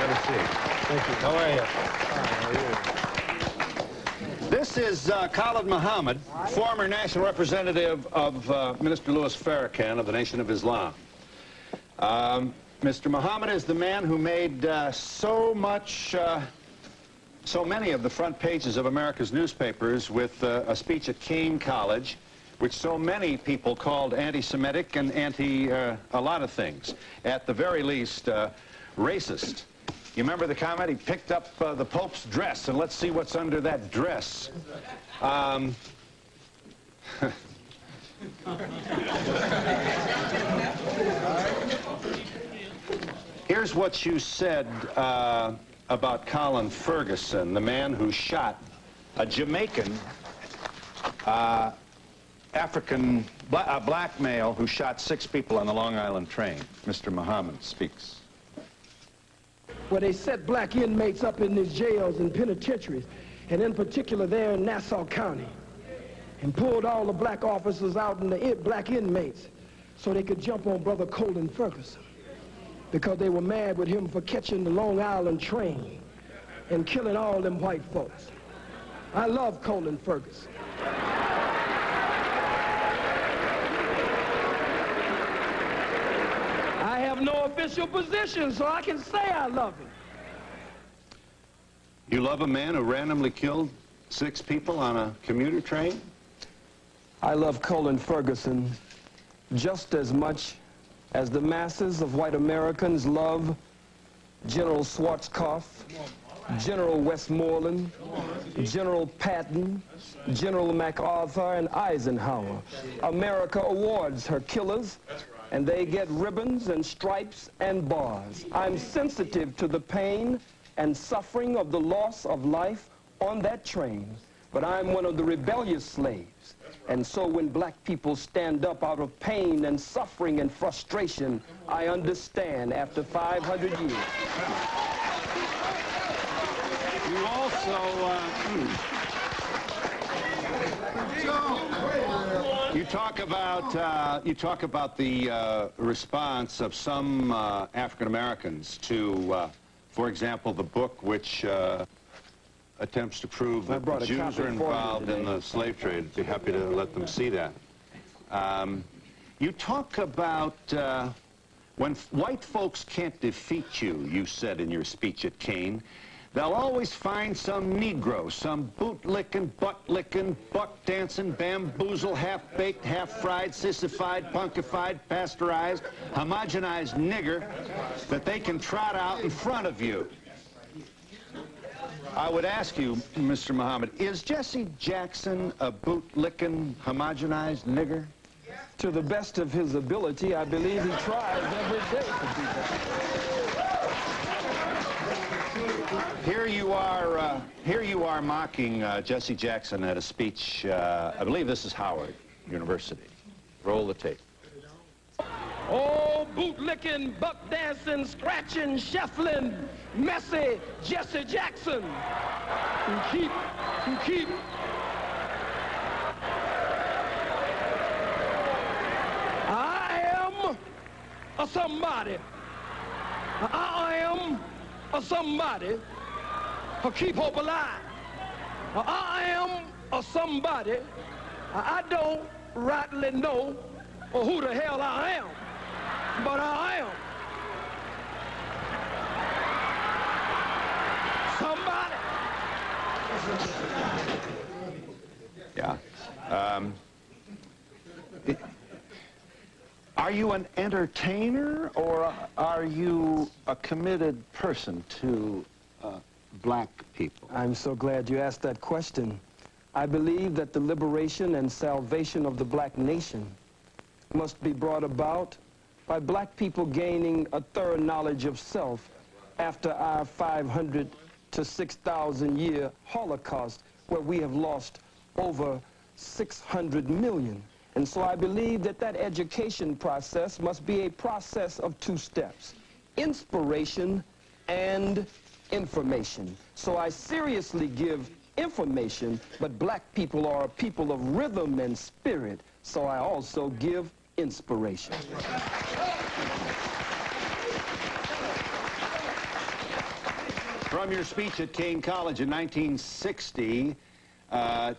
Have a seat. Thank you. How are you? This is Khalid Muhammad, former national representative of Minister Louis Farrakhan of the Nation of Islam. Mr. Muhammad is the man who made so many of the front pages of America's newspapers with a speech at Kane College, which so many people called anti-Semitic and a lot of things. At the very least, racist. You remember the comment? He picked up the Pope's dress, and let's see what's under that dress. Here's what you said about Colin Ferguson, the man who shot a Jamaican black male who shot 6 people on the Long Island train. Mr. Muhammad speaks. Where they set black inmates up in these jails and penitentiaries, and in particular there in Nassau County, and pulled all the black officers out and the black inmates so they could jump on Brother Colin Ferguson, because they were mad with him for catching the Long Island train and killing all them white folks. I love Colin Ferguson. I have no official position, so I can say I love him. You love a man who randomly killed 6 people on a commuter train? I love Colin Ferguson just as much as the masses of white Americans love General Schwarzkopf, General Westmoreland, General Patton, General MacArthur, and Eisenhower. America awards her killers, and they get ribbons and stripes and bars. I'm sensitive to the pain and suffering of the loss of life on that train, but I'm one of the rebellious slaves. And so when black people stand up out of pain and suffering and frustration, I understand after 500 years. You also, you talk about the response of some African Americans to, for example, the book which attempts to prove that the Jews are involved in the slave trade. I'd be happy to let them see that. You talk about when white folks can't defeat you, you said in your speech at Kane, they'll always find some Negro, some boot-licking, butt-licking, buck-dancing, bamboozle, half-baked, half-fried, sissified, punkified, pasteurized, homogenized nigger that they can trot out in front of you. I would ask you, Mr. Muhammad, is Jesse Jackson a boot-licking, homogenized nigger? To the best of his ability, I believe he tries every day to do that. Here you are mocking Jesse Jackson at a speech, I believe this is Howard University. Roll the tape. Oh, boot-licking, buck-dancing, scratching, shuffling, messy Jesse Jackson. Who keep. I am a somebody. I am a somebody who keep hope alive. I am a somebody. I don't rightly know who the hell I am, but I am somebody. Yeah. Are you an entertainer, or are you a committed person to black people? I'm so glad you asked that question. I believe that the liberation and salvation of the black nation must be brought about by black people gaining a thorough knowledge of self after our 500 to 6,000 year Holocaust, where we have lost over 600 million. And so I believe that that education process must be a process of 2 steps: inspiration and information. So I seriously give information, but black people are a people of rhythm and spirit, so I also give inspiration. From your speech at Kane College in 1960,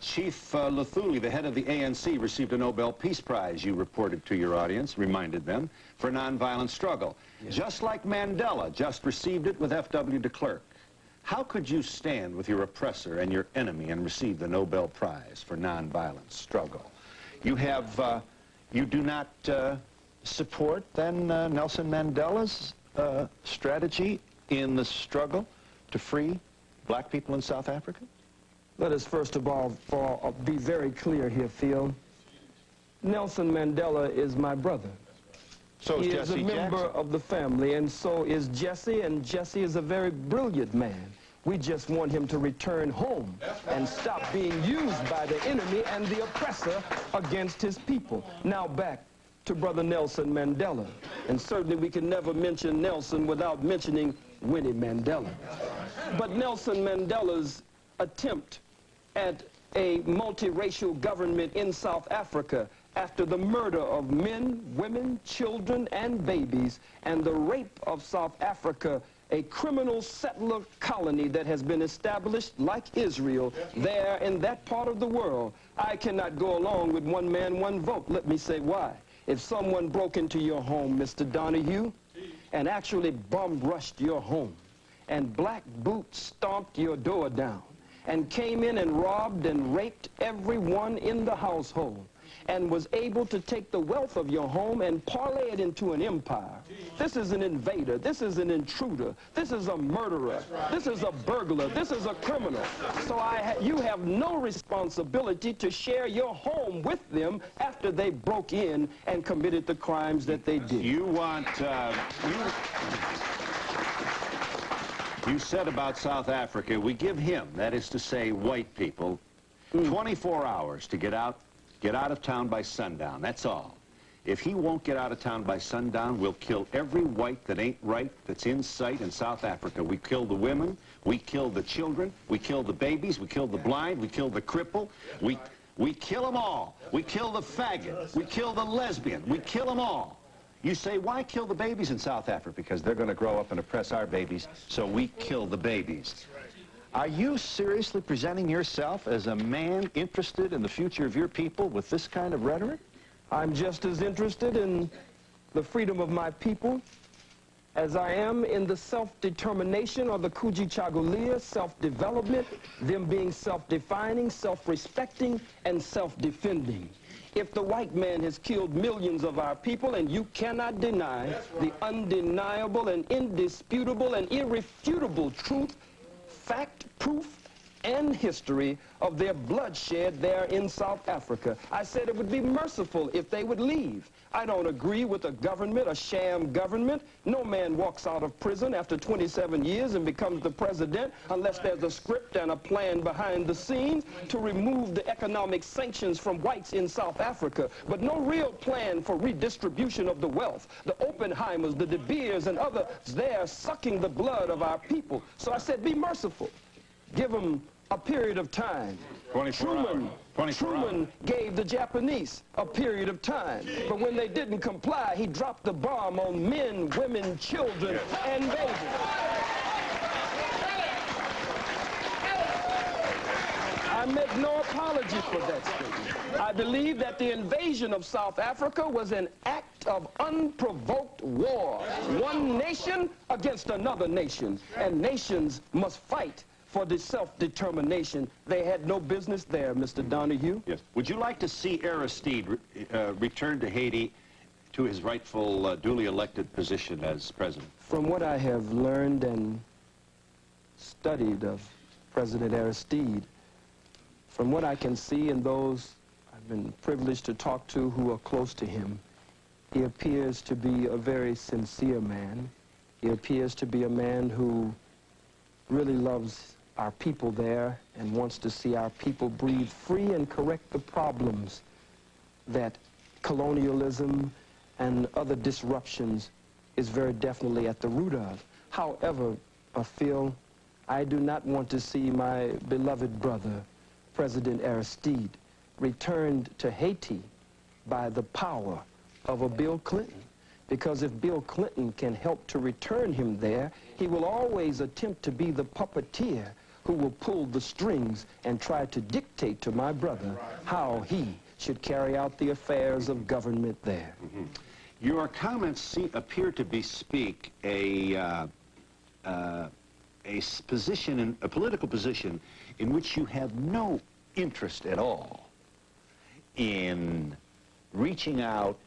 Chief Luthuli, the head of the ANC, received a Nobel Peace Prize, you reported to your audience, reminded them, for nonviolent struggle. Yes. Just like Mandela just received it with F.W. de Klerk. How could you stand with your oppressor and your enemy and receive the Nobel Prize for nonviolent struggle? You have, you do not support, then, Nelson Mandela's strategy in the struggle to free black people in South Africa? Let us first of all be very clear here, Phil. Nelson Mandela is my brother. So is He Jesse is a member Jackson. of the family, and so is Jesse, and Jesse is a very brilliant man. We just want him to return home and stop being used by the enemy and the oppressor against his people. Now back to Brother Nelson Mandela. And certainly we can never mention Nelson without mentioning Winnie Mandela. But Nelson Mandela's attempt at a multiracial government in South Africa after the murder of men, women, children, and babies, and the rape of South Africa, a criminal settler colony that has been established like Israel there in that part of the world. I cannot go along with one man, one vote. Let me say why. If someone broke into your home, Mr. Donahue, and actually bomb-rushed your home, and black boots stomped your door down, and came in and robbed and raped everyone in the household, and was able to take the wealth of your home and parlay it into an empire. This is an invader. This is an intruder. This is a murderer. This is a burglar. This is a criminal. So you have no responsibility to share your home with them after they broke in and committed the crimes that they did. You want, you said about South Africa, we give him, that is to say white people, 24 hours to get out of town by sundown. That's all. If he won't get out of town by sundown, we'll kill every white that ain't right that's in sight in South Africa. We kill the women, we kill the children, we kill the babies, we kill the blind, we kill the cripple, we kill them all. We kill the faggot, we kill the lesbian, we kill them all. You say, why kill the babies in South Africa? Because they're going to grow up and oppress our babies, so we kill the babies. Are you seriously presenting yourself as a man interested in the future of your people with this kind of rhetoric? I'm just as interested in the freedom of my people as I am in the self-determination or the Kujichagulia, self-development, them being self-defining, self-respecting, and self-defending. If the white man has killed millions of our people, and you cannot deny the undeniable and indisputable and irrefutable truth, fact, proof, and history of their bloodshed there in South Africa. I said it would be merciful if they would leave. I don't agree with a government, a sham government. No man walks out of prison after 27 years and becomes the president unless there's a script and a plan behind the scenes to remove the economic sanctions from whites in South Africa, but no real plan for redistribution of the wealth. The Oppenheimers, the De Beers, and others there sucking the blood of our people. So I said, be merciful. Give them a period of time. Truman gave the Japanese a period of time, but when they didn't comply, he dropped the bomb on men, women, children, and babies. I make no apology for that statement. I believe that the invasion of South Africa was an act of unprovoked war. One nation against another nation, and nations must fight for the self-determination. They had no business there, Mr. Donahue. Yes. Would you like to see Aristide return to Haiti to his rightful, duly elected position as president? From what I have learned and studied of President Aristide, from what I can see and those I've been privileged to talk to who are close to him, he appears to be a very sincere man. He appears to be a man who really loves our people there and wants to see our people breathe free and correct the problems that colonialism and other disruptions is very definitely at the root of. However, Phil, I do not want to see my beloved brother, President Aristide, returned to Haiti by the power of a Bill Clinton. because if Bill Clinton can help to return him there, he will always attempt to be the puppeteer who will pull the strings and try to dictate to my brother how he should carry out the affairs of government there. Mm-hmm. Your comments appear to bespeak a political position in which you have no interest at all in reaching out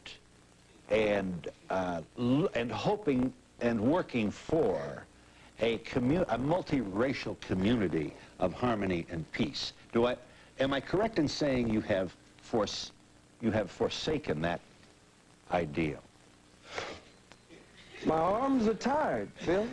and hoping and working for a multiracial community of harmony and peace. Am I correct in saying you have forsaken that ideal? My arms are tired, Phil.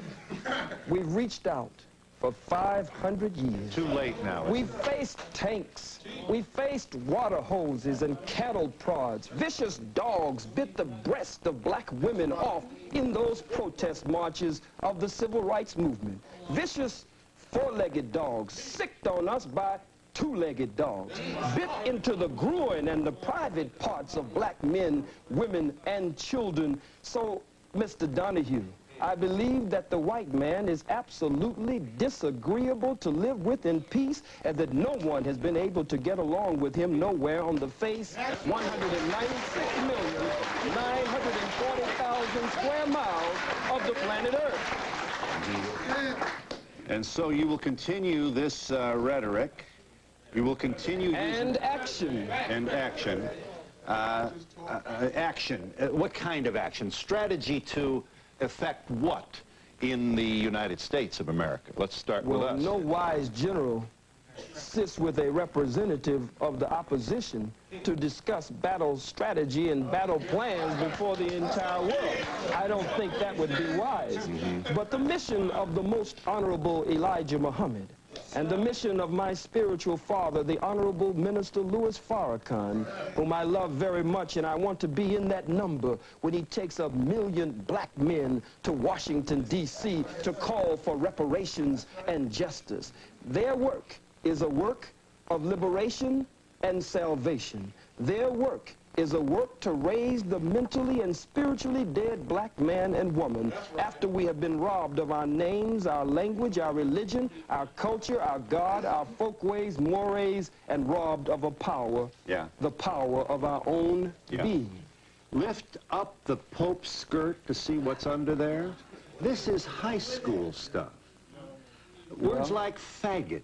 We've reached out for 500 years. Too late now. We've faced tanks. We've faced water hoses and cattle prods. Vicious dogs bit the breast of black women off in those protest marches of the civil rights movement. Vicious four-legged dogs sicked on us by two-legged dogs, bit into the groin and the private parts of black men, women, and children. So, Mr. Donahue, I believe that the white man is absolutely disagreeable to live with in peace, and that no one has been able to get along with him nowhere on the face 196,940,000 square miles of the planet Earth. And so you will continue this rhetoric. You will continue and action. And action. Action. What kind of action? Strategy to affect what in the United States of America? Let's start with us. No wise general sits with a representative of the opposition to discuss battle strategy and battle plans before the entire world. I don't think that would be wise. But the mission of the most honorable Elijah Muhammad and the mission of my spiritual father, the Honorable Minister Louis Farrakhan, whom I love very much, and I want to be in that number when he takes 1 million black men to Washington, D.C. to call for reparations and justice. Their work is a work of liberation and salvation. Their work is a work to raise the mentally and spiritually dead black man and woman after we have been robbed of our names, our language, our religion, our culture, our God, our folkways, mores, and robbed of a power, the power of our own being. Lift up the Pope's skirt to see what's under there. This is high school stuff. Words like faggot.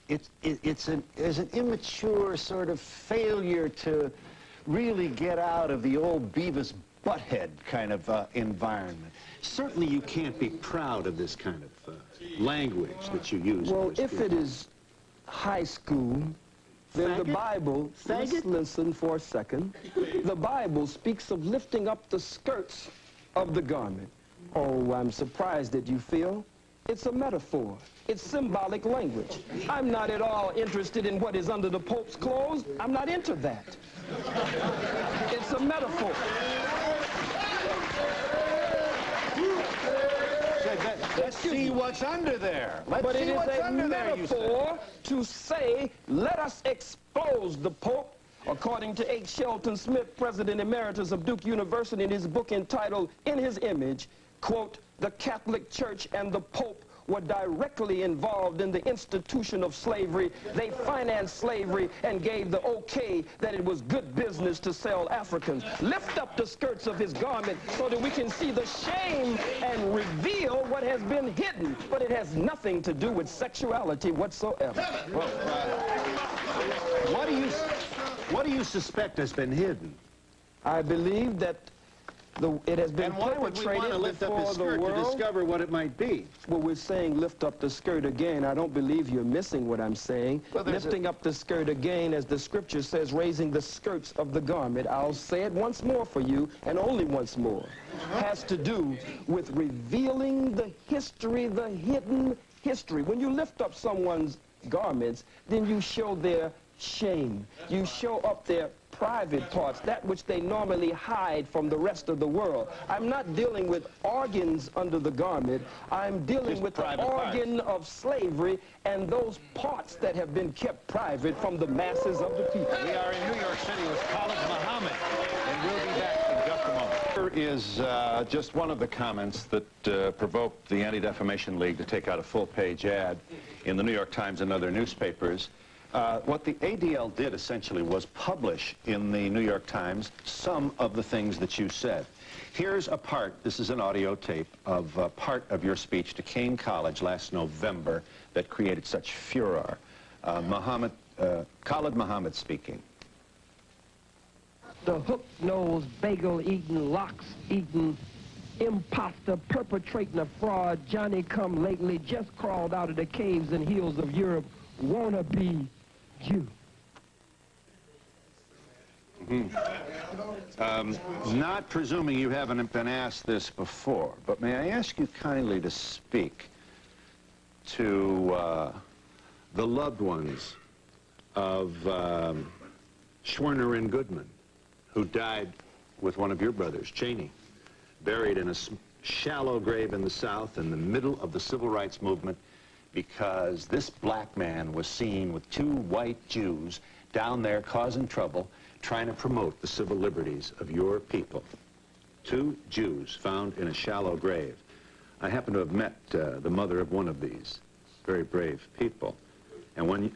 It's an immature sort of failure to really get out of the old Beavis Butthead kind of environment. Certainly you can't be proud of this kind of language that you use. Well, if it is high school, then the Bible, listen for a second, the Bible speaks of lifting up the skirts of the garment. Oh, I'm surprised that you feel. It's a metaphor. It's symbolic language. I'm not at all interested in what is under the Pope's clothes. I'm not into that. It's a metaphor. Let's see what's under there. But it is a metaphor to say, let us expose the Pope. According to H. Shelton Smith, President Emeritus of Duke University, in his book entitled In His Image, quote, the Catholic Church and the Pope were directly involved in the institution of slavery. They financed slavery and gave the okay that it was good business to sell Africans. Lift up the skirts of his garment so that we can see the shame and reveal what has been hidden. But it has nothing to do with sexuality whatsoever. Well, what do you suspect has been hidden? I believe that it has been perpetrated. And why would we want to lift up his skirt to discover what it might be? Well, we're saying lift up the skirt again. I don't believe you're missing what I'm saying. Well, lifting up the skirt again, as the scripture says, raising the skirts of the garment. I'll say it once more for you, and only once more. Has to do with revealing the history, the hidden history. When you lift up someone's garments, then you show their shame. You show up their private parts, that which they normally hide from the rest of the world. I'm not dealing with organs under the garment. I'm dealing with the organ of slavery and those parts that have been kept private from the masses of the people. We are in New York City with Khalid Muhammad, and we'll be back in just a moment. is just one of the comments that provoked the Anti-Defamation League to take out a full-page ad in the New York Times and other newspapers. What the ADL did essentially was publish in the New York Times some of the things that you said. Here's a part, this is an audio tape, of part of your speech to Kane College last November that created such furor. Khalid Muhammad speaking. The hook-nosed, bagel-eating, lox-eating, imposter perpetrating a fraud, Johnny-come-lately, just crawled out of the caves and hills of Europe, wanna-be Jew. Not presuming you haven't been asked this before, but may I ask you kindly to speak to the loved ones of Schwerner and Goodman, who died with one of your brothers, Cheney, buried in a shallow grave in the South in the middle of the Civil Rights Movement because this black man was seen with two white Jews down there causing trouble, trying to promote the civil liberties of your people. Two Jews found in a shallow grave. I happen to have met the mother of one of these very brave people. And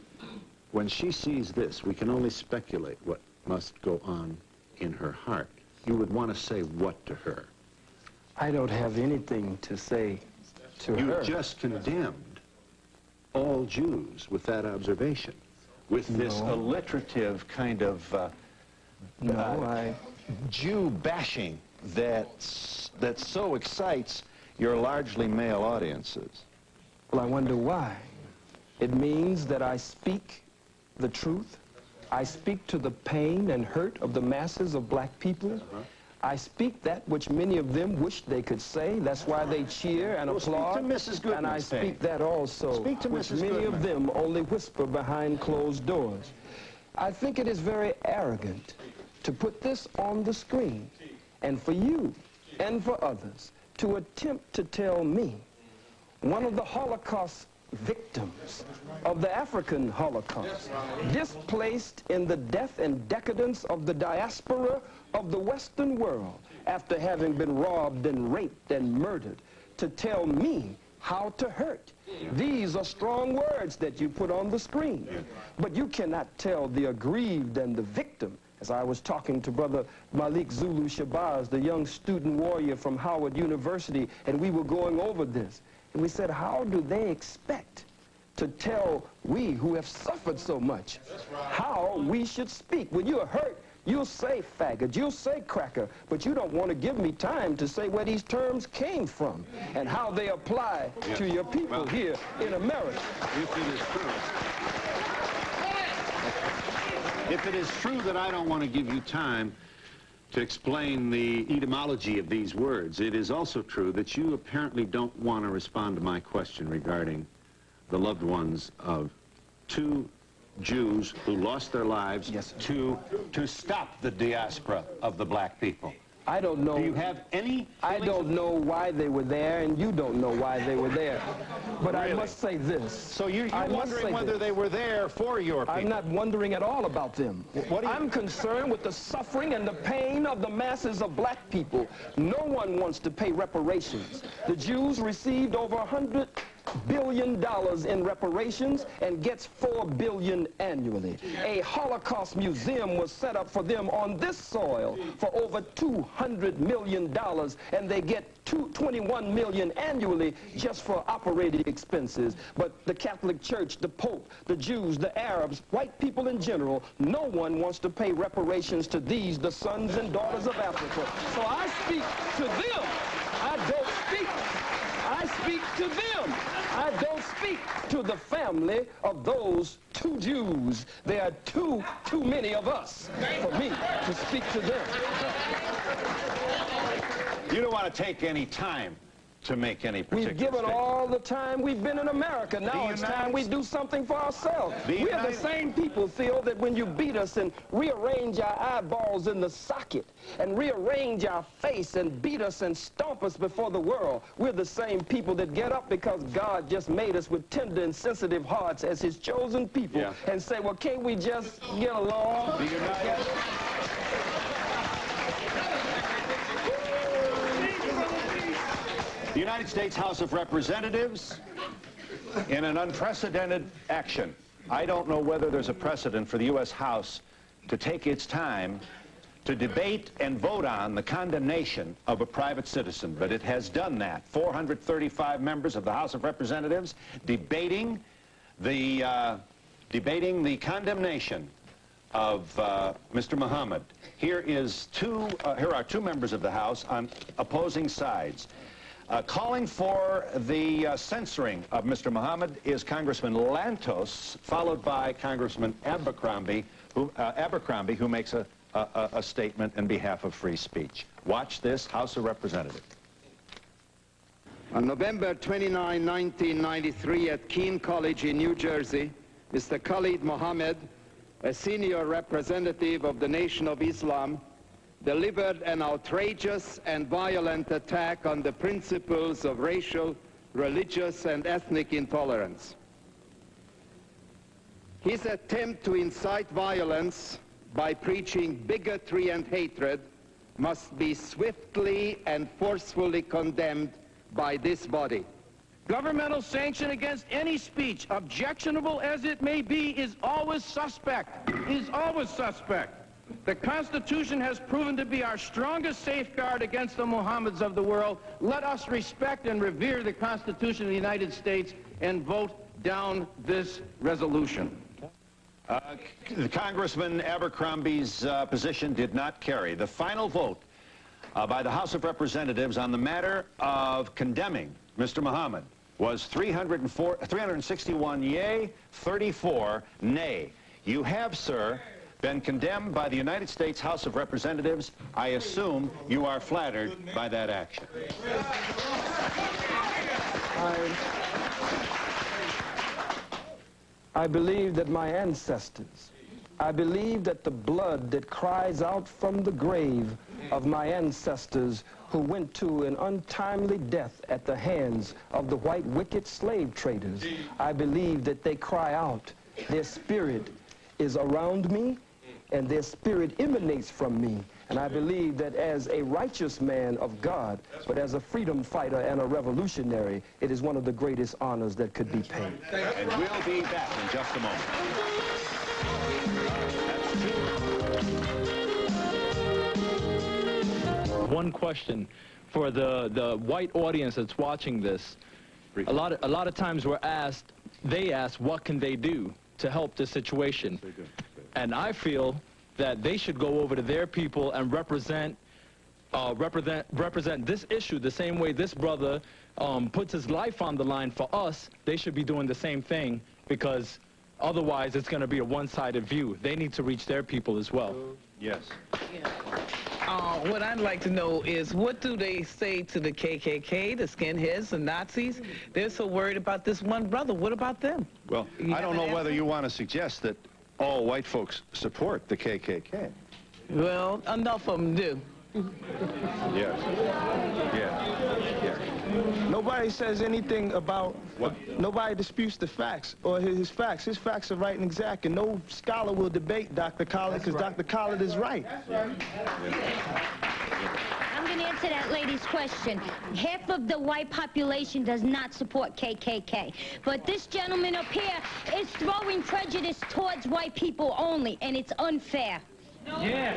when she sees this, we can only speculate what must go on in her heart. You would want to say what to her? I don't have anything to say to her. You just condemned all Jews with that observation, with this alliterative kind of Jew bashing that so excites your largely male audiences. Well, I wonder why. It means that I speak the truth. I speak to the pain and hurt of the masses of black people. I speak that which many of them wish they could say. That's why they cheer and applaud. Speak to Mrs. Goodman. And I speak that also, Speak to which Mrs. many Goodman. of them only whisper behind closed doors. I think it is very arrogant to put this on the screen, and for you and for others to attempt to tell me, one of the Holocaust victims of the African Holocaust, displaced in the death and decadence of the diaspora of the Western world after having been robbed and raped and murdered, to tell me how to hurt. These are strong words that you put on the screen, but you cannot tell the aggrieved and the victim. As I was talking to Brother Malik Zulu Shabazz, the young student warrior from Howard University, and we were going over this. And we said, how do they expect to tell we who have suffered so much how we should speak? When you're hurt, you'll say faggot, you'll say cracker, but you don't want to give me time to say where these terms came from and how they apply to your people here in America. If it is true that I don't want to give you time to explain the etymology of these words, it is also true that you apparently don't want to respond to my question regarding the loved ones of two Jews who lost their lives to stop the diaspora of the black people. I don't know. Do you have any? I don't know why they were there, and you don't know why they were there. But Really? I must say this. So you're wondering whether they were there for your people? I'm not wondering at all about them. I'm concerned with the suffering and the pain of the masses of black people. No one wants to pay reparations. The Jews received over $100 billion in reparations and gets $4 billion annually. A Holocaust museum was set up for them on this soil for over $200 million, and they get $21 million annually just for operating expenses. But the Catholic Church, the Pope, the Jews, the Arabs, white people in general, no one wants to pay reparations to these, the sons and daughters of Africa. So I speak to them. I don't speak. I speak to them. I don't speak to the family of those two Jews. There are too many of us for me to speak to them. You don't want to take any time to make any particular We've given statement. all the time we've been in America. Now it's time we do something for ourselves. We are the same people, Phil, that when you beat us and rearrange our eyeballs in the socket and rearrange our face and beat us and stomp us before the world, we're the same people that get up because God just made us with tender and sensitive hearts as his chosen people and say, well, can't we just get along? Be united. United States House of Representatives, in an unprecedented action. I don't know whether there's a precedent for the U.S. House to take its time to debate and vote on the condemnation of a private citizen, but it has done that. 435 members of the House of Representatives debating the condemnation of Mr. Muhammad. Here are two members of the House on opposing sides. Calling for the censoring of Mr. Muhammad is Congressman Lantos, followed by Congressman Abercrombie, who makes a statement in behalf of free speech. Watch this, House of Representatives. On November 29, 1993, at Keene College in New Jersey, Mr. Khalid Muhammad, a senior representative of the Nation of Islam, delivered an outrageous and violent attack on the principles of racial, religious, and ethnic intolerance. His attempt to incite violence by preaching bigotry and hatred must be swiftly and forcefully condemned by this body. Governmental sanction against any speech, objectionable as it may be, is always suspect. Is always suspect. The Constitution has proven to be our strongest safeguard against the Mohammeds of the world. Let us respect and revere the Constitution of the United States and vote down this resolution. Congressman Abercrombie's position did not carry. The final vote by the House of Representatives on the matter of condemning Mr. Muhammad was 361 yea, 34 nay. You have, sir, been condemned by the United States House of Representatives. I assume you are flattered by that action. I believe that my ancestors, I believe that the blood that cries out from the grave of my ancestors who went to an untimely death at the hands of the white wicked slave traders, I believe that they cry out. Their spirit is around me, and their spirit emanates from me. And I believe that as a righteous man of God, but as a freedom fighter and a revolutionary, it is one of the greatest honors that could be paid. And we'll be back in just a moment. One question for the white audience that's watching this. A lot of times they ask, what can they do to help this situation? And I feel that they should go over to their people and represent this issue the same way this brother puts his life on the line for us. They should be doing the same thing, because otherwise it's going to be a one-sided view. They need to reach their people as well. Yes. Yeah. What I'd like to know is, what do they say to the KKK, the skinheads, the Nazis? They're so worried about this one brother. What about them? Well, I don't know whether you want to suggest that all white folks support the KKK. Well, enough of them do. Yes. Yeah. Nobody says anything about, nobody disputes the facts or his facts. His facts are right and exact, and no scholar will debate Dr. Khalid, because Dr. Khalid is right. I'm going to answer that lady's question. Half of the white population does not support KKK. But this gentleman up here is throwing prejudice towards white people only, and it's unfair. Yeah.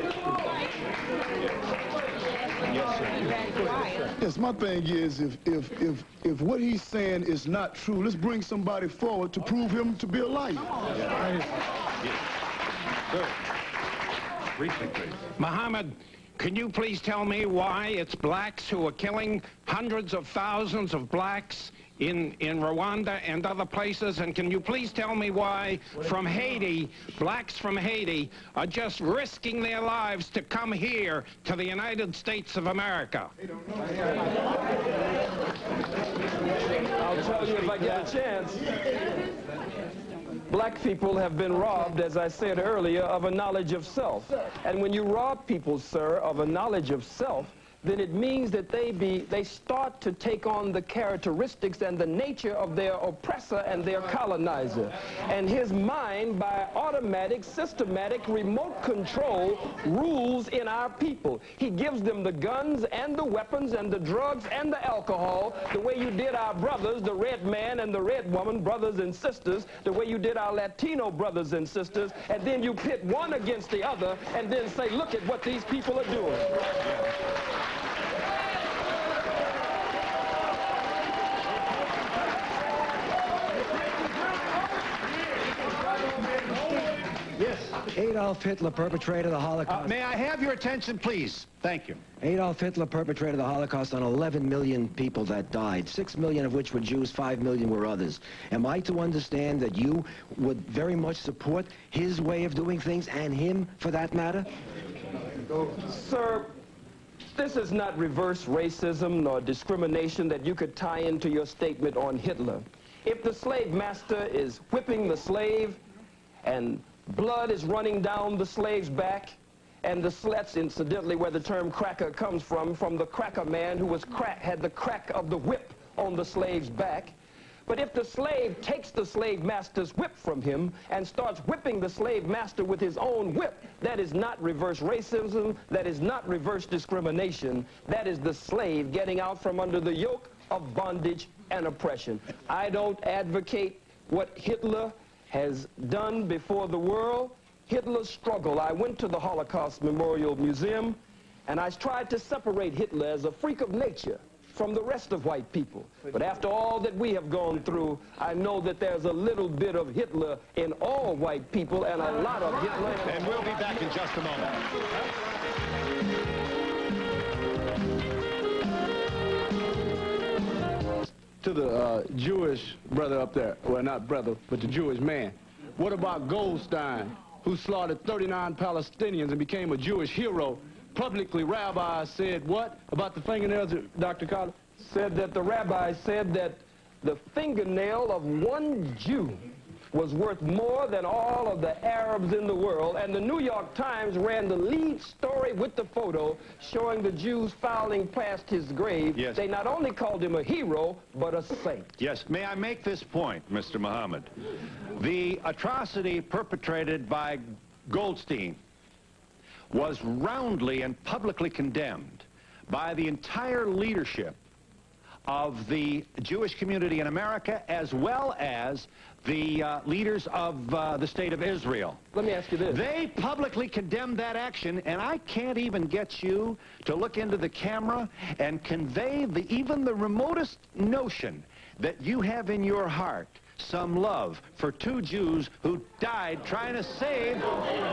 Yes, my thing is, if what he's saying is not true, let's bring somebody forward to prove him to be a liar. Muhammad, can you please tell me why it's blacks who are killing hundreds of thousands of blacks in Rwanda and other places? And can you please tell me why from Haiti, blacks from Haiti are just risking their lives to come here to the United States of America? I'll tell you if I get a chance. Black people have been robbed, as I said earlier, of a knowledge of self. And when you rob people, sir, of a knowledge of self, then it means that they start to take on the characteristics and the nature of their oppressor and their colonizer. And his mind, by automatic, systematic, remote control, rules in our people. He gives them the guns and the weapons and the drugs and the alcohol, the way you did our brothers, the red man and the red woman, brothers and sisters, the way you did our Latino brothers and sisters, and then you pit one against the other and then say, look at what these people are doing. Yes. Adolf Hitler perpetrated the Holocaust. May I have your attention, please? Thank you. Adolf Hitler perpetrated the Holocaust on 11 million people that died, 6 million of which were Jews, 5 million were others. Am I to understand that you would very much support his way of doing things, and him for that matter? Sir, this is not reverse racism nor discrimination that you could tie into your statement on Hitler. If the slave master is whipping the slave and blood is running down the slave's back, and that's incidentally where the term cracker comes from the cracker man who had the crack of the whip on the slave's back. But if the slave takes the slave master's whip from him and starts whipping the slave master with his own whip, that is not reverse racism, that is not reverse discrimination, that is the slave getting out from under the yoke of bondage and oppression. I don't advocate what Hitler has done before the world. Hitler's struggle. I went to the Holocaust Memorial Museum and I tried to separate Hitler as a freak of nature from the rest of white people. But after all that we have gone through, I know that there's a little bit of Hitler in all white people and a lot of Hitler. And we'll be back in just a moment. To the Jewish brother up there, well, not brother, but the Jewish man. What about Goldstein, who slaughtered 39 Palestinians and became a Jewish hero? Publicly, rabbis said what about the fingernails, Dr. Khalid? Said that the rabbi said that the fingernail of one Jew was worth more than all of the Arabs in the world, and the New York Times ran the lead story with the photo showing the Jews filing past his grave. Yes. They not only called him a hero, but a saint. Yes, may I make this point, Mr. Muhammad? The atrocity perpetrated by Goldstein was roundly and publicly condemned by the entire leadership of the Jewish community in America, as well as the leaders of the state of Israel. Let me ask you this. They publicly condemned that action, and I can't even get you to look into the camera and convey even the remotest notion that you have in your heart some love for two Jews who died trying to save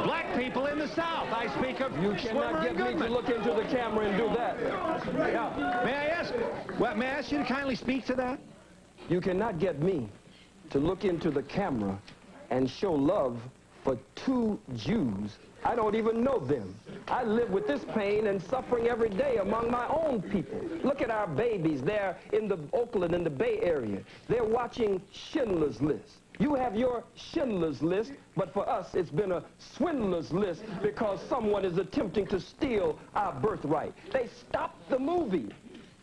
black people in the South. I speak of You cannot get me to look into the camera and do that. Yeah. May I ask you to kindly speak to that? You cannot get me to look into the camera and show love for two Jews. I don't even know them. I live with this pain and suffering every day among my own people. Look at our babies. They're in the Oakland, in the Bay Area. They're watching Schindler's List. You have your Schindler's List, but for us it's been a swindler's list because someone is attempting to steal our birthright. They stopped the movie.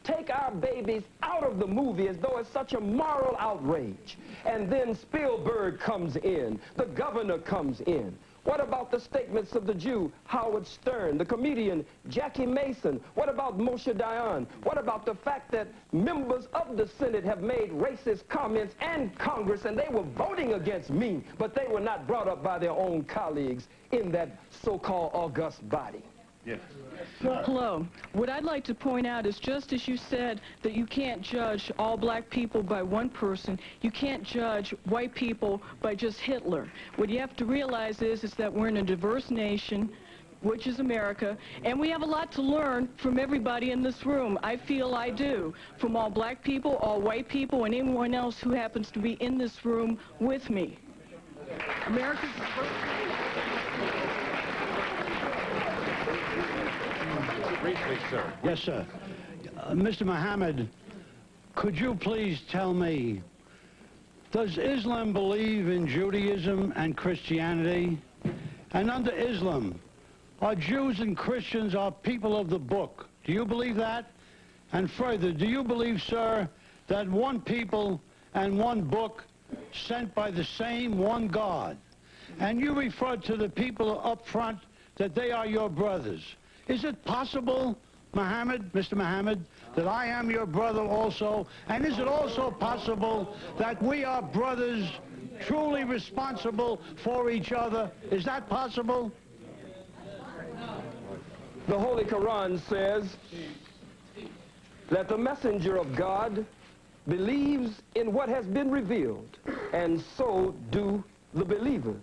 Take our babies out of the movie as though it's such a moral outrage. And then Spielberg comes in. The governor comes in. What about the statements of the Jew, Howard Stern, the comedian, Jackie Mason? What about Moshe Dayan? What about the fact that members of the Senate have made racist comments and Congress, and they were voting against me, but they were not brought up by their own colleagues in that so-called august body? Yes. Hello. What I'd like to point out is, just as you said that you can't judge all black people by one person, you can't judge white people by just Hitler. What you have to realize is that we're in a diverse nation, which is America, and we have a lot to learn from everybody in this room. I feel I do, from all black people, all white people, and anyone else who happens to be in this room with me. America's Briefly, sir. Yes, sir. Mr. Muhammad, could you please tell me, does Islam believe in Judaism and Christianity? And under Islam, are Jews and Christians are people of the book, Do you believe that? And further, do you believe, sir, that one people and one book sent by the same one God? And you referred to the people up front that they are your brothers. Is it possible, Muhammad, Mr. Muhammad, that I am your brother also? And is it also possible that we are brothers truly responsible for each other? Is that possible? The Holy Quran says that the messenger of God believes in what has been revealed, and so do the believers.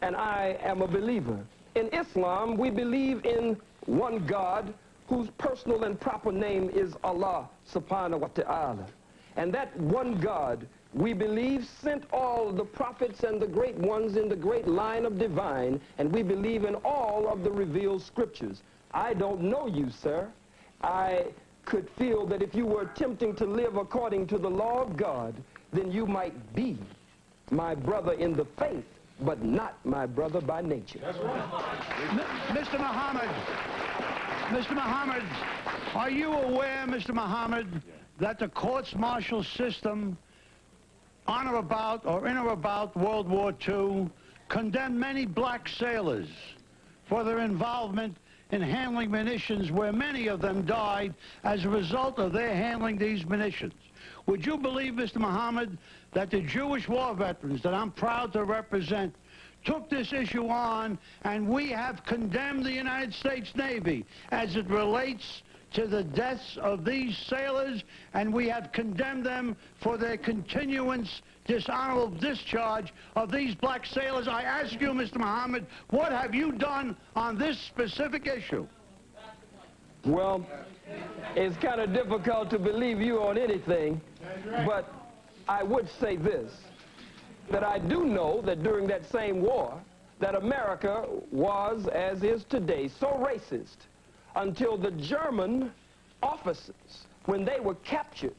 And I am a believer. In Islam, we believe in one God whose personal and proper name is Allah subhanahu wa ta'ala. And that one God, we believe, sent all the prophets and the great ones in the great line of divine, and we believe in all of the revealed scriptures. I don't know you, sir. I could feel that if you were attempting to live according to the law of God, then you might be my brother in the faith, but not my brother by nature. That's right. Mr. Muhammad, are you aware, Mr. Muhammad, that the courts-martial system on or about or in or about World War II condemned many black sailors for their involvement in handling munitions, where many of them died as a result of their handling these munitions? Would you believe, Mr. Muhammad, that the Jewish war veterans that I'm proud to represent took this issue on, and we have condemned the United States Navy as it relates to the deaths of these sailors, and we have condemned them for their continuance dishonorable discharge of these black sailors? I ask you, Mr. Muhammad, what have you done on this specific issue? Well, it's kind of difficult to believe you on anything, but I would say this, that I do know that during that same war, that America was, as is today, so racist until the German officers, when they were captured,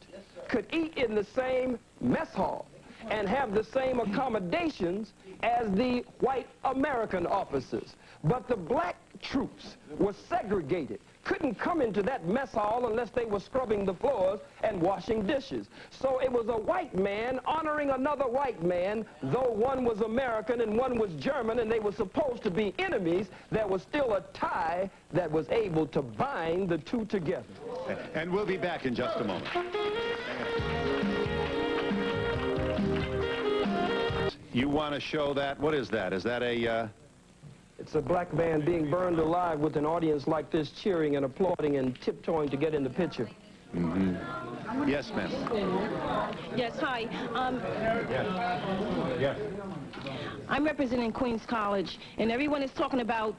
could eat in the same mess hall and have the same accommodations as the white American officers. But the black troops were segregated, couldn't come into that mess hall unless they were scrubbing the floors and washing dishes. So it was a white man honoring another white man, though one was American and one was German, and they were supposed to be enemies. There was still a tie that was able to bind the two together. And we'll be back in just a moment. You want to show that? What is that? Is that a... It's a black man being burned alive with an audience like this cheering and applauding and tiptoeing to get in the picture. Mm-hmm. Yes, ma'am. Yes, hi. Yes. I'm representing Queens College, and everyone is talking about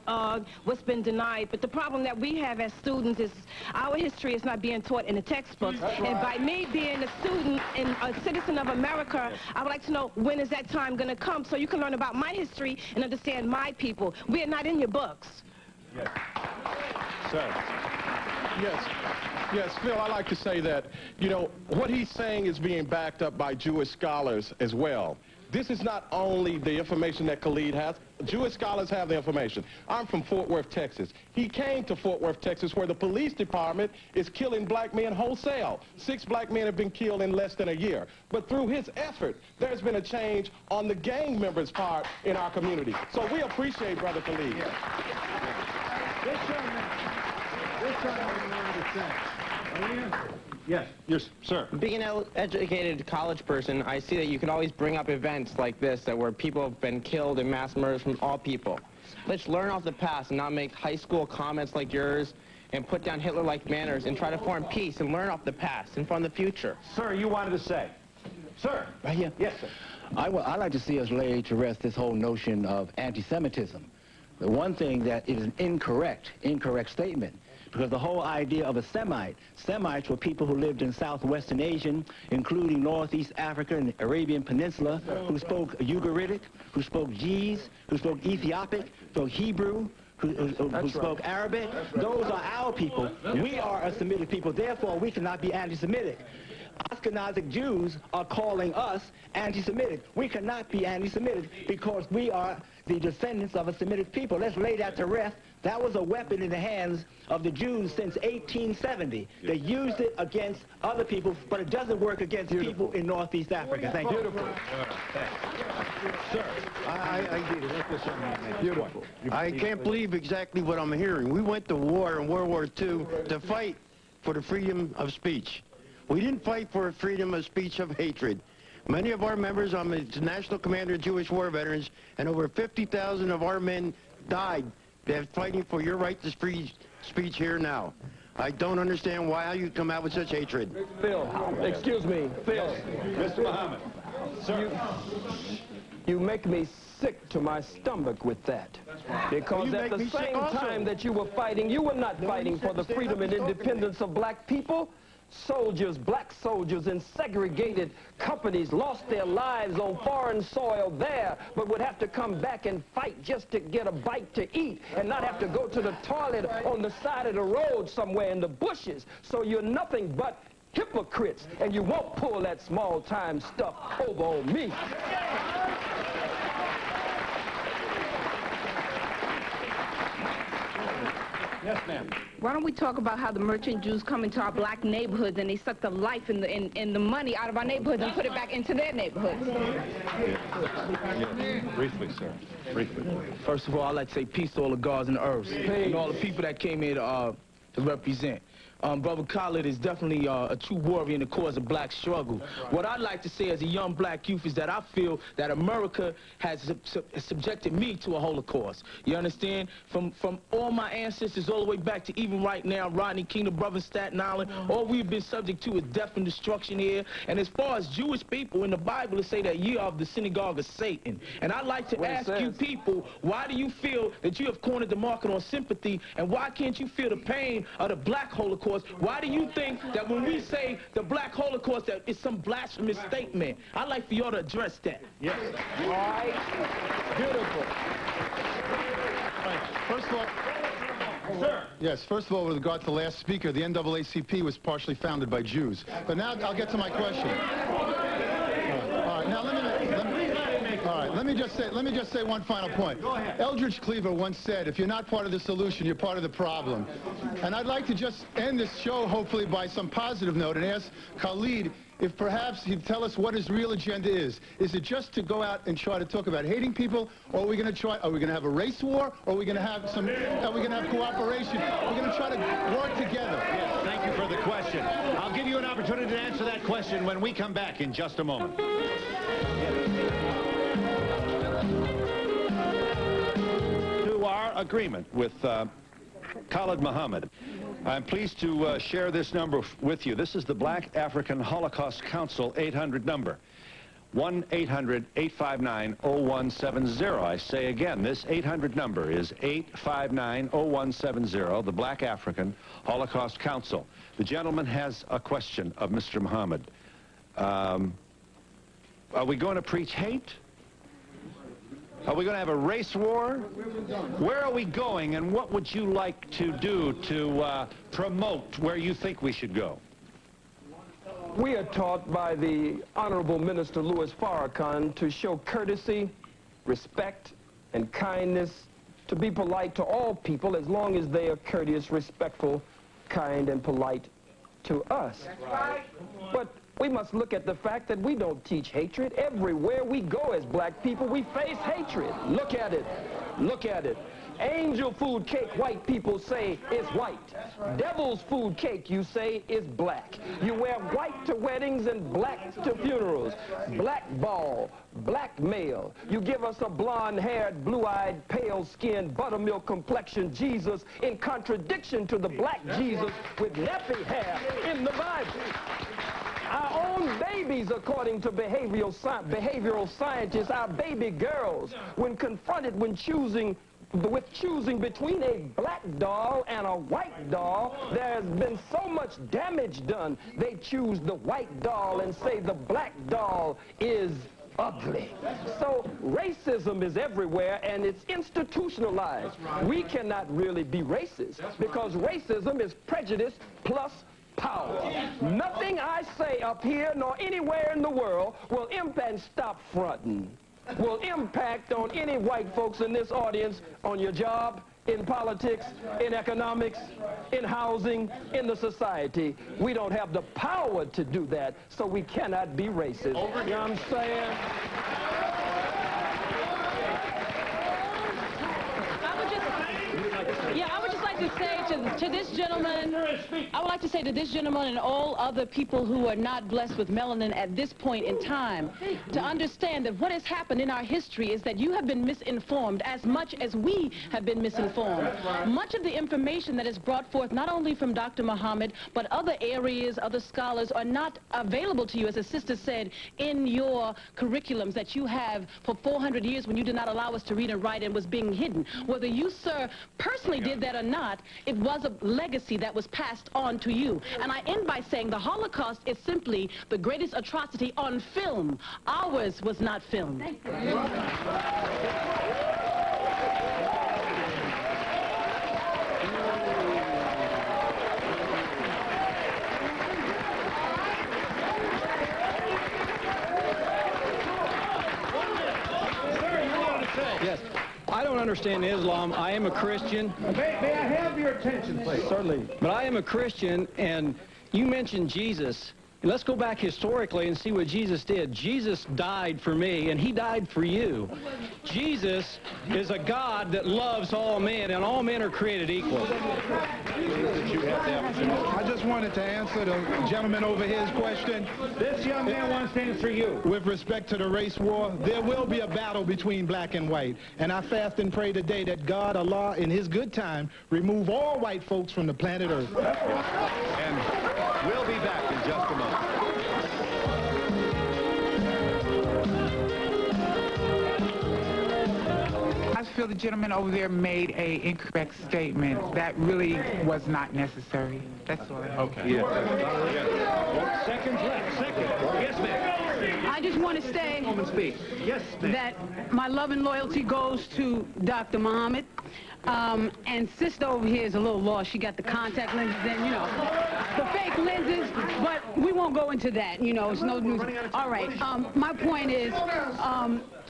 what's been denied, but the problem that we have as students is our history is not being taught in the textbooks. Right. And by me being a student and a citizen of America, I would like to know, when is that time going to come so you can learn about my history and understand my people? We are not in your books. Yes. Sir. Yes, Phil, I like to say that, you know, what he's saying is being backed up by Jewish scholars as well. This is not only the information that Khalid has. Jewish scholars have the information. I'm from Fort Worth, Texas. He came to Fort Worth, Texas, where the police department is killing black men wholesale. 6 black men have been killed in less than a year. But through his effort, there's been a change on the gang members' part in our community. So we appreciate Brother Khalid. This gentleman wanted to say. Yes, sir. Being an educated college person, I see that you can always bring up events like this, where people have been killed and mass murders from all people. Let's learn off the past and not make high school comments like yours and put down Hitler-like manners and try to form peace and learn off the past and from the future. Sir, you wanted to say. Sir. Right here. Yes, sir. I like to see us lay to rest this whole notion of anti-Semitism. The one thing that is an incorrect statement. Because the whole idea of a Semites were people who lived in southwestern Asia, including northeast Africa and the Arabian Peninsula, who spoke Ugaritic, who spoke Ge'ez, who spoke Ethiopic, spoke Hebrew, who spoke Arabic. Those are our people. We are a Semitic people, therefore we cannot be anti-Semitic. Ashkenazic Jews are calling us anti-Semitic. We cannot be anti-Semitic because we are the descendants of a Semitic people. Let's lay that to rest. That was a weapon in the hands of the Jews since 1870. They used it against other people, but it doesn't work against people in Northeast Africa. Thank you. Beautiful. Sir, I get it. Let's go something. Beautiful. I can't believe exactly what I'm hearing. We went to war in World War II to fight for the freedom of speech. We didn't fight for freedom of speech of hatred. Many of our members, I'm the National Commander of Jewish War Veterans, and over 50,000 of our men died fighting for your right to free speech here now. I don't understand why you come out with such hatred. Phil, excuse me, Phil. Mr. Muhammad. Sir. You make me sick to my stomach with that. Because at the same time that you were fighting, you were not fighting for the freedom and independence of black people. Soldiers, black soldiers in segregated companies lost their lives on foreign soil there, but would have to come back and fight just to get a bite to eat and not have to go to the toilet on the side of the road somewhere in the bushes. So you're nothing but hypocrites, and you won't pull that small-time stuff over on me. Yes, ma'am. Why don't we talk about how the merchant Jews come into our black neighborhoods and they suck the life and the money out of our neighborhoods and put it back into their neighborhoods? Briefly, sir. Briefly. First of all, I'd like to say peace to all the gods and the earths and all the people that came here to represent. Brother Khalid is definitely a true warrior in the cause of black struggle. What I'd like to say as a young black youth is that I feel that America has subjected me to a Holocaust. You understand? From all my ancestors all the way back to even right now, Rodney King, the brother in Staten Island, all we've been subject to is death and destruction here. And as far as Jewish people, in the Bible, it say that ye are of the synagogue of Satan. And I'd like to ask you people, why do you feel that you have cornered the market on sympathy, and why can't you feel the pain of the black Holocaust? Why do you think that when we say the black Holocaust that it's some blasphemous statement? I'd like for y'all to address that. Yes. All right. Beautiful. First of all, sir. Yes, first of all, with regard to the last speaker, the NAACP was partially founded by Jews. But now I'll get to my question. All right, now let me just say one final point. Go ahead. Eldridge Cleaver once said, if you're not part of the solution, you're part of the problem. And I'd like to just end this show, hopefully, by some positive note and ask Khalid if perhaps he'd tell us what his real agenda is. Is it just to go out and try to talk about hating people, or are we going to have a race war, or are we going to have cooperation? We're going to try to work together. Yes, thank you for the question. I'll give you an opportunity to answer that question when we come back in just a moment. To our agreement with Khalid Muhammad, I'm pleased to share this number with you. This is the Black African Holocaust Council 800 number. 1-800-859-0170. I say again, this 800 number is 859-0170, the Black African Holocaust Council. The gentleman has a question of Mr. Muhammad. Are we going to preach hate? Are we going to have a race war? Where are we going, and what would you like to do to promote where you think we should go? We are taught by the Honorable Minister Louis Farrakhan to show courtesy, respect, and kindness, to be polite to all people as long as they are courteous, respectful, kind, and polite to us. That's right. But we must look at the fact that we don't teach hatred. Everywhere we go as black people, we face hatred. Look at it. Look at it. Angel food cake, white people say, is white. Devil's food cake, you say, is black. You wear white to weddings and black to funerals. Black ball, black male. You give us a blonde-haired, blue-eyed, pale-skinned, buttermilk complexion Jesus in contradiction to the black Jesus with nappy hair in the Bible. Our own babies, according to behavioral scientists, our baby girls, when confronted with choosing between a black doll and a white doll, there has been so much damage done, they choose the white doll and say the black doll is ugly. So racism is everywhere, and it's institutionalized. We cannot really be racist because racism is prejudice plus power. Nothing I say up here nor anywhere in the world will impact, stop fronting, will impact on any white folks in this audience, on your job, in politics, in economics, in housing, in the society. We don't have the power to do that, so we cannot be racist. You know what I'm saying? I would just like to say to this gentleman, I would like to say to this gentleman and all other people who are not blessed with melanin at this point in time, to understand that what has happened in our history is that you have been misinformed as much as we have been misinformed. Much of the information that is brought forth, not only from Dr. Muhammad, but other areas, other scholars, are not available to you, as the sister said, in your curriculums that you have for 400 years when you did not allow us to read and write and was being hidden. Whether you, sir, personally did that or not, it was a legacy that was passed on to you. And I end by saying the Holocaust is simply the greatest atrocity on film. Ours was not filmed. Thank you. Yes. I don't understand Islam. I am a Christian. May I have your attention, please? Certainly. But I am a Christian, and you mentioned Jesus. Let's go back historically and see what Jesus did. Jesus died for me, and he died for you. Jesus is a God that loves all men, and all men are created equal. I just wanted to answer the gentleman over here's question. This young man wants to answer you. With respect to the race war, there will be a battle between black and white. And I fast and pray today that God, Allah, in his good time, remove all white folks from the planet Earth. And we'll be back in just a moment. I feel the gentleman over there made an incorrect statement. That really was not necessary. That's all. Okay. Yeah. Seconds left. Second. Yes, ma'am. I just want to say that my love and loyalty goes to Dr. Muhammad. And sister over here is a little lost. She got the contact lenses and, you know, the fake lenses, but we won't go into that. You know, it's no news. All right. My point is,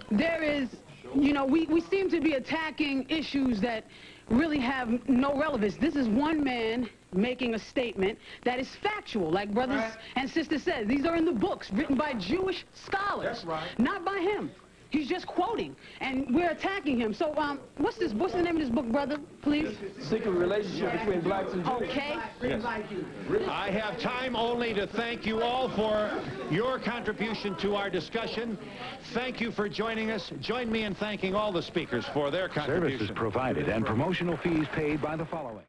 there is, you know, we seem to be attacking issues that really have no relevance. This is one man making a statement that is factual, like brothers and sisters said. These are in the books written by Jewish scholars, not by him. He's just quoting, and we're attacking him. So, what's the name of this book, brother, please? Secret Relationship Between Blacks and Jews. Okay. Yes. I have time only to thank you all for your contribution to our discussion. Thank you for joining us. Join me in thanking all the speakers for their contribution. Services provided and promotional fees paid by the following.